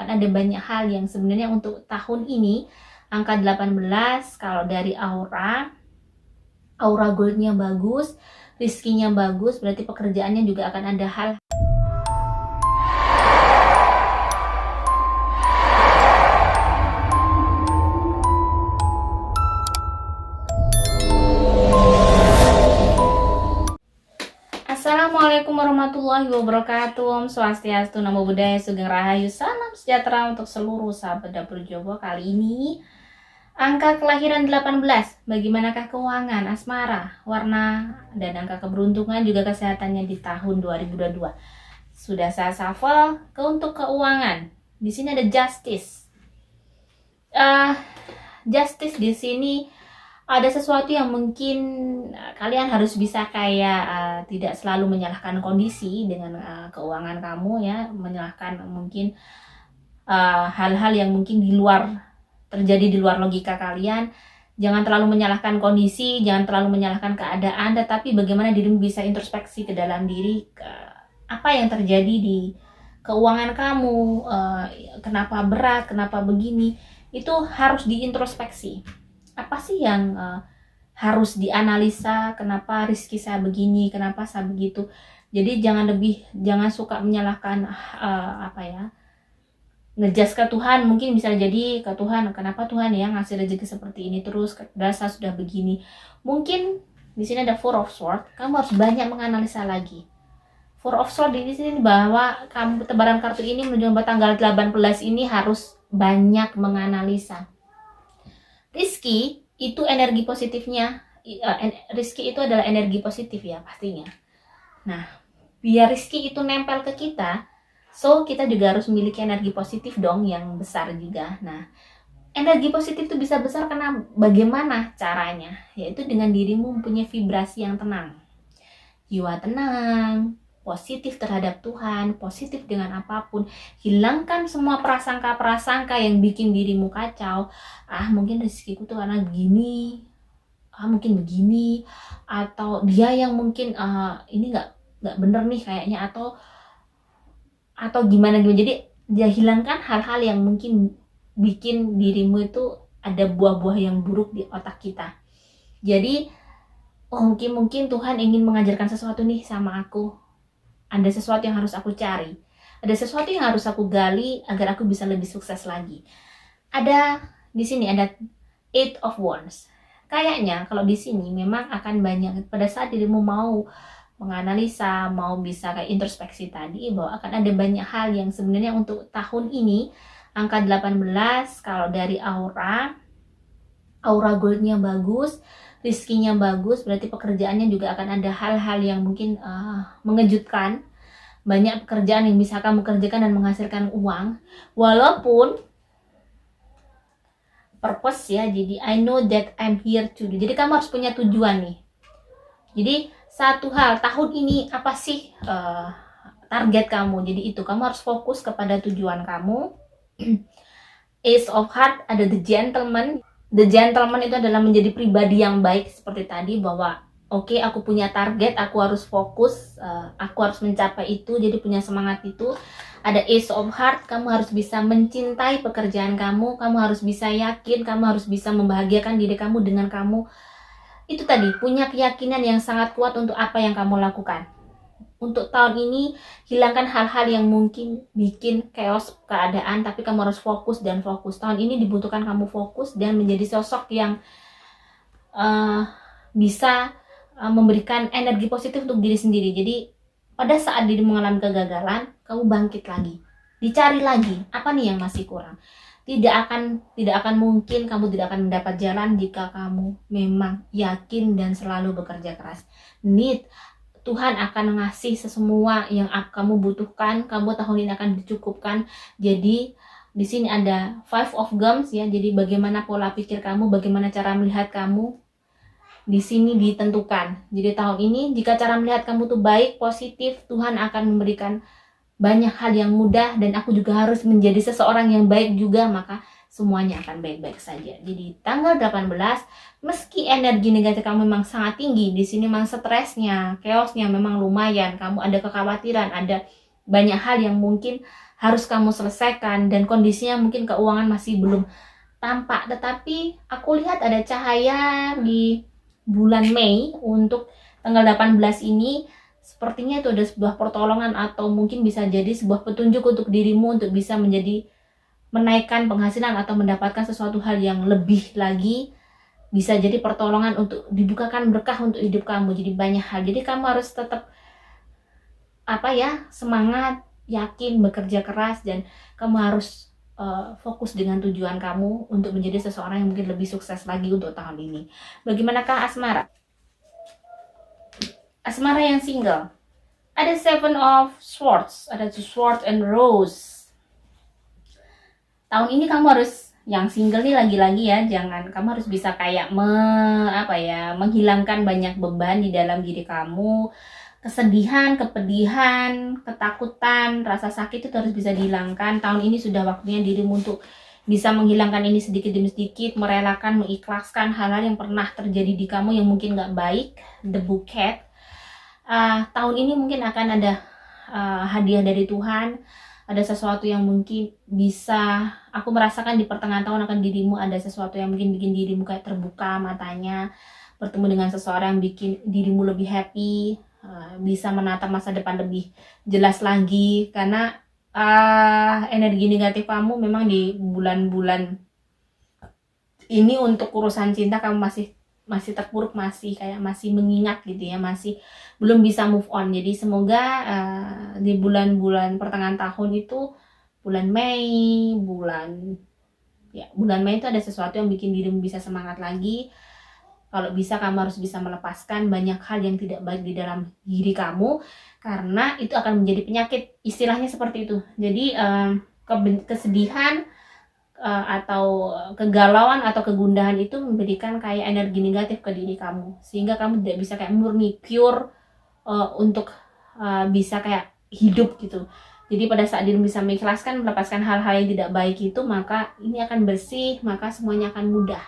akan ada banyak hal yang sebenarnya untuk tahun ini. Angka 18 kalau dari aura goldnya bagus, rizkinya bagus, berarti pekerjaannya juga akan ada hal. Assalamualaikum warahmatullahi wabarakatuh. Om Swastiastu, Namo Buddhaya, Sugeng Rahayu, salam sejahtera untuk seluruh sahabat dapur Jowo. Kali ini angka kelahiran 18. Bagaimanakah keuangan, asmara, warna, dan angka keberuntungan juga kesehatannya di tahun 2022. Sudah saya shuffle untuk keuangan. Di sini ada justice. Justice di sini ada sesuatu yang mungkin kalian harus bisa kayak tidak selalu menyalahkan kondisi dengan keuangan kamu ya, menyalahkan mungkin hal-hal yang mungkin terjadi di luar logika kalian. Jangan terlalu menyalahkan kondisi, jangan terlalu menyalahkan keadaan, tetapi bagaimana dirimu bisa introspeksi ke dalam diri, apa yang terjadi di keuangan kamu, kenapa berat, kenapa begini, itu harus diintrospeksi. Apa sih yang harus dianalisa, kenapa rezeki saya begini, kenapa saya begitu. Jadi jangan suka menyalahkan ngejas ke Tuhan. Mungkin bisa jadi ke Tuhan, kenapa Tuhan ya ngasih rezeki seperti ini terus, saya sudah begini. Mungkin di sini ada Four of Swords, kamu harus banyak menganalisa lagi. Four of Swords di sini bahwa kamu tebaran kartu ini menunjukkan tanggal 18 ini harus banyak menganalisa. Rizki itu energi positifnya, rizki itu adalah energi positif ya pastinya. Nah, biar rizki itu nempel ke kita, so kita juga harus memiliki energi positif dong yang besar juga. Nah, energi positif itu bisa besar karena bagaimana caranya? Yaitu dengan dirimu mempunyai vibrasi yang tenang, jiwa tenang, positif terhadap Tuhan, positif dengan apapun. Hilangkan semua prasangka-prasangka yang bikin dirimu kacau. Mungkin rezekiku tuh karena begini, mungkin begini, atau dia yang mungkin ini nggak bener nih kayaknya, atau gimana. Jadi dia hilangkan hal-hal yang mungkin bikin dirimu itu ada buah-buah yang buruk di otak kita. Jadi mungkin Tuhan ingin mengajarkan sesuatu nih sama aku. Ada sesuatu yang harus aku cari, ada sesuatu yang harus aku gali agar aku bisa lebih sukses lagi. Di sini ada Eight of Wands. Kayaknya kalau di sini memang akan banyak pada saat dirimu mau menganalisa, mau bisa kayak introspeksi tadi, bahwa akan ada banyak hal yang sebenarnya untuk tahun ini. Angka 18 kalau dari aura goldnya bagus, rizkinya bagus, berarti pekerjaannya juga akan ada hal-hal yang mungkin mengejutkan. Banyak pekerjaan yang bisa kamu kerjakan dan menghasilkan uang, walaupun purpose ya. Jadi I know that I'm here to do. Jadi kamu harus punya tujuan nih. Jadi satu hal, tahun ini apa sih target kamu? Jadi itu kamu harus fokus kepada tujuan kamu. Ace of Heart ada the gentleman. The gentleman itu adalah menjadi pribadi yang baik seperti tadi, bahwa oke, aku punya target, aku harus fokus, aku harus mencapai itu, jadi punya semangat itu. Ada Ace of Heart, kamu harus bisa mencintai pekerjaan kamu harus bisa yakin, kamu harus bisa membahagiakan diri kamu dengan kamu. Itu tadi, punya keyakinan yang sangat kuat untuk apa yang kamu lakukan. Untuk tahun ini, hilangkan hal-hal yang mungkin bikin chaos keadaan, tapi kamu harus fokus dan fokus. Tahun ini dibutuhkan kamu fokus dan menjadi sosok yang bisa memberikan energi positif untuk diri sendiri. Jadi pada saat diri mengalami kegagalan, kamu bangkit lagi, dicari lagi apa nih yang masih kurang. Tidak akan mungkin kamu tidak akan mendapat jalan jika kamu memang yakin dan selalu bekerja keras. Tuhan akan ngasih semua yang kamu butuhkan. Kamu tahun ini akan dicukupkan. Jadi di sini ada Five of Wands ya. Jadi bagaimana pola pikir kamu, bagaimana cara melihat kamu, di sini ditentukan. Jadi tahun ini jika cara melihat kamu tuh baik, positif, Tuhan akan memberikan banyak hal yang mudah, dan aku juga harus menjadi seseorang yang baik juga, maka semuanya akan baik-baik saja. Jadi tanggal 18, meski energi negatif kamu memang sangat tinggi, di sini memang stresnya, chaosnya memang lumayan, kamu ada kekhawatiran, ada banyak hal yang mungkin harus kamu selesaikan, dan kondisinya mungkin keuangan masih belum tampak, tetapi aku lihat ada cahaya di bulan Mei untuk tanggal 18 ini. Sepertinya itu ada sebuah pertolongan atau mungkin bisa jadi sebuah petunjuk untuk dirimu untuk bisa menjadi menaikkan penghasilan atau mendapatkan sesuatu hal yang lebih lagi. Bisa jadi pertolongan untuk dibukakan berkah untuk hidup kamu. Jadi banyak hal. Jadi kamu harus tetap semangat, yakin, bekerja keras, dan kamu harus fokus dengan tujuan kamu untuk menjadi seseorang yang mungkin lebih sukses lagi untuk tahun ini. Bagaimanakah asmara? Asmara yang single. Ada Seven of Swords, ada The Sword and Rose. Tahun ini kamu harus, yang single nih lagi-lagi ya, kamu harus bisa kayak menghilangkan banyak beban di dalam diri kamu. Kesedihan, kepedihan, ketakutan, rasa sakit itu harus bisa dihilangkan. Tahun ini sudah waktunya dirimu untuk bisa menghilangkan ini sedikit demi sedikit, merelakan, mengikhlaskan hal-hal yang pernah terjadi di kamu yang mungkin gak baik. The Bouquet. Tahun ini mungkin akan ada hadiah dari Tuhan, ada sesuatu yang mungkin bisa aku merasakan di pertengahan tahun akan dirimu, ada sesuatu yang mungkin bikin dirimu kayak terbuka matanya, bertemu dengan seseorang yang bikin dirimu lebih happy, bisa menatap masa depan lebih jelas lagi, karena energi negatif kamu memang di bulan-bulan ini untuk urusan cinta kamu masih terpuruk, masih mengingat gitu ya, masih belum bisa move on. Jadi semoga di bulan-bulan pertengahan tahun itu, bulan Mei itu ada sesuatu yang bikin dirimu bisa semangat lagi. Kalau bisa kamu harus bisa melepaskan banyak hal yang tidak baik di dalam diri kamu, karena itu akan menjadi penyakit, istilahnya seperti itu. Jadi kesedihan atau kegalauan atau kegundahan itu memberikan kayak energi negatif ke diri kamu, sehingga kamu tidak bisa kayak murni pure untuk bisa kayak hidup gitu. Jadi pada saat dirimu bisa mengikhlaskan, melepaskan hal-hal yang tidak baik itu, maka ini akan bersih, maka semuanya akan mudah.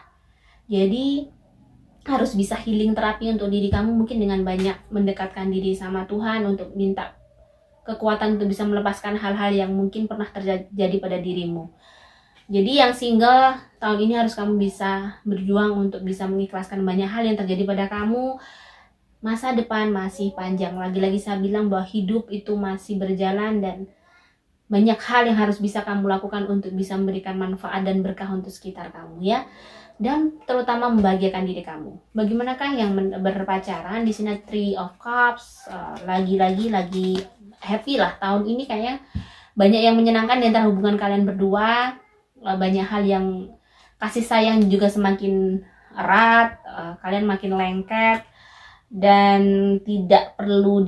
Jadi harus bisa healing terapi untuk diri kamu, mungkin dengan banyak mendekatkan diri sama Tuhan untuk minta kekuatan untuk bisa melepaskan hal-hal yang mungkin pernah terjadi pada dirimu. Jadi yang single, tahun ini harus kamu bisa berjuang untuk bisa mengikhlaskan banyak hal yang terjadi pada kamu. Masa depan masih panjang. Lagi-lagi saya bilang bahwa hidup itu masih berjalan, dan banyak hal yang harus bisa kamu lakukan untuk bisa memberikan manfaat dan berkah untuk sekitar kamu ya. Dan terutama membahagiakan diri kamu. Bagaimanakah yang berpacaran? Di sini Three of Cups, lagi happy lah tahun ini, kayaknya banyak yang menyenangkan di antara hubungan kalian berdua. Banyak hal yang kasih sayang juga semakin erat, kalian makin lengket, dan tidak perlu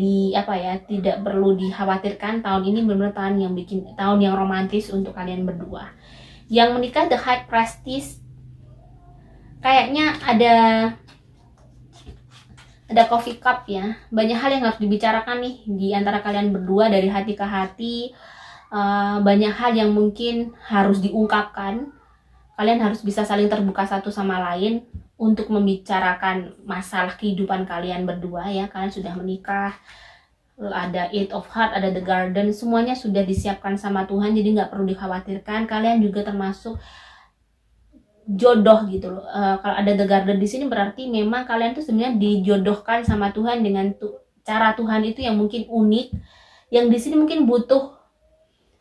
dikhawatirkan. Tahun ini benar-benar tahun yang romantis untuk kalian berdua. Yang menikah, The High Priestess, kayaknya ada coffee cup ya. Banyak hal yang harus dibicarakan nih di antara kalian berdua, dari hati ke hati. Banyak hal yang mungkin harus diungkapkan. Kalian harus bisa saling terbuka satu sama lain untuk membicarakan masalah kehidupan kalian berdua ya. Kalian sudah menikah, ada Eight of Heart, ada The Garden, semuanya sudah disiapkan sama Tuhan, jadi nggak perlu dikhawatirkan. Kalian juga termasuk jodoh gitu loh. Kalau ada The Garden di sini berarti memang kalian tuh sebenarnya dijodohkan sama Tuhan dengan cara Tuhan itu yang mungkin unik. Yang di sini mungkin butuh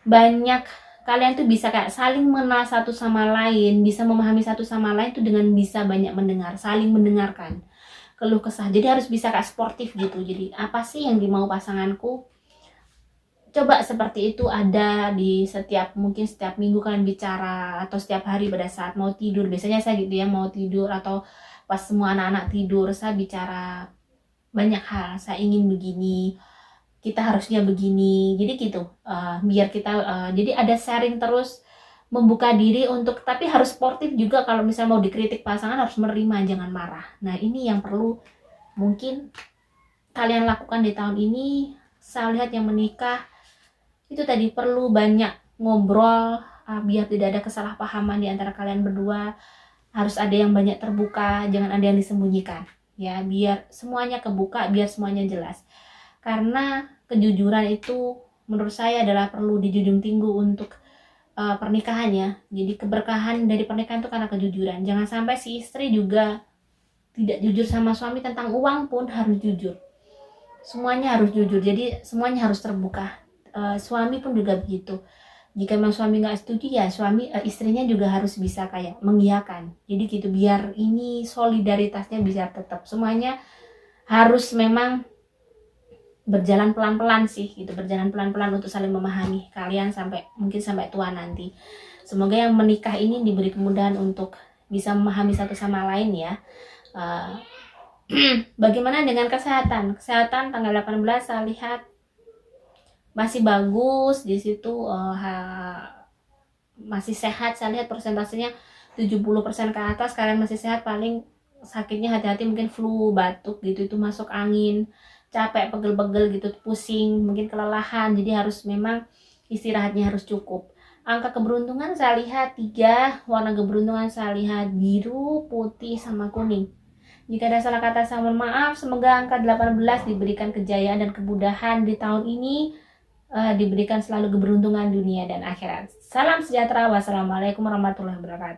banyak, kalian tuh bisa kayak saling mengenal satu sama lain, bisa memahami satu sama lain tuh dengan bisa banyak mendengar, saling mendengarkan keluh kesah. Jadi harus bisa kayak sportif gitu. Jadi apa sih yang dimau pasanganku? Coba seperti itu ada di setiap minggu kalian bicara, atau setiap hari pada saat mau tidur. Biasanya saya gitu ya, mau tidur atau pas semua anak-anak tidur, saya bicara banyak hal. Saya ingin begini, kita harusnya begini. Jadi gitu, biar kita jadi ada sharing terus, membuka diri untuk, tapi harus sportif juga. Kalau misalnya mau dikritik pasangan, harus menerima, jangan marah. Nah ini yang perlu mungkin kalian lakukan di tahun ini. Saya lihat yang menikah itu tadi perlu banyak ngobrol, biar tidak ada kesalahpahaman di antara kalian berdua. Harus ada yang banyak terbuka, jangan ada yang disembunyikan ya, biar semuanya kebuka, biar semuanya jelas. Karena kejujuran itu menurut saya adalah perlu dijunjung tinggi untuk pernikahannya. Jadi keberkahan dari pernikahan itu karena kejujuran. Jangan sampai si istri juga tidak jujur sama suami tentang uang pun harus jujur. Semuanya harus jujur. Jadi semuanya harus terbuka. Suami pun juga begitu. Jika memang suami nggak setuju ya istrinya juga harus bisa kayak mengiyakan. Jadi gitu biar ini solidaritasnya bisa tetap. Semuanya harus memang berjalan pelan-pelan sih gitu, berjalan pelan-pelan untuk saling memahami kalian mungkin sampai tua nanti. Semoga yang menikah ini diberi kemudahan untuk bisa memahami satu sama lain ya. Bagaimana dengan kesehatan tanggal 18 saya lihat masih bagus di situ, masih sehat. Saya lihat persentasenya 70% ke atas. Kalian masih sehat, paling sakitnya hati-hati mungkin flu, batuk gitu, itu masuk angin, capek, pegel-pegel gitu, pusing, mungkin kelelahan. Jadi harus memang istirahatnya harus cukup. Angka keberuntungan saya lihat 3, warna keberuntungan saya lihat biru, putih, sama kuning. Jika ada salah kata saya mohon maaf. Semoga angka 18 diberikan kejayaan dan kemudahan di tahun ini, diberikan selalu keberuntungan dunia dan akhirat. Salam sejahtera. Wassalamualaikum warahmatullahi wabarakatuh.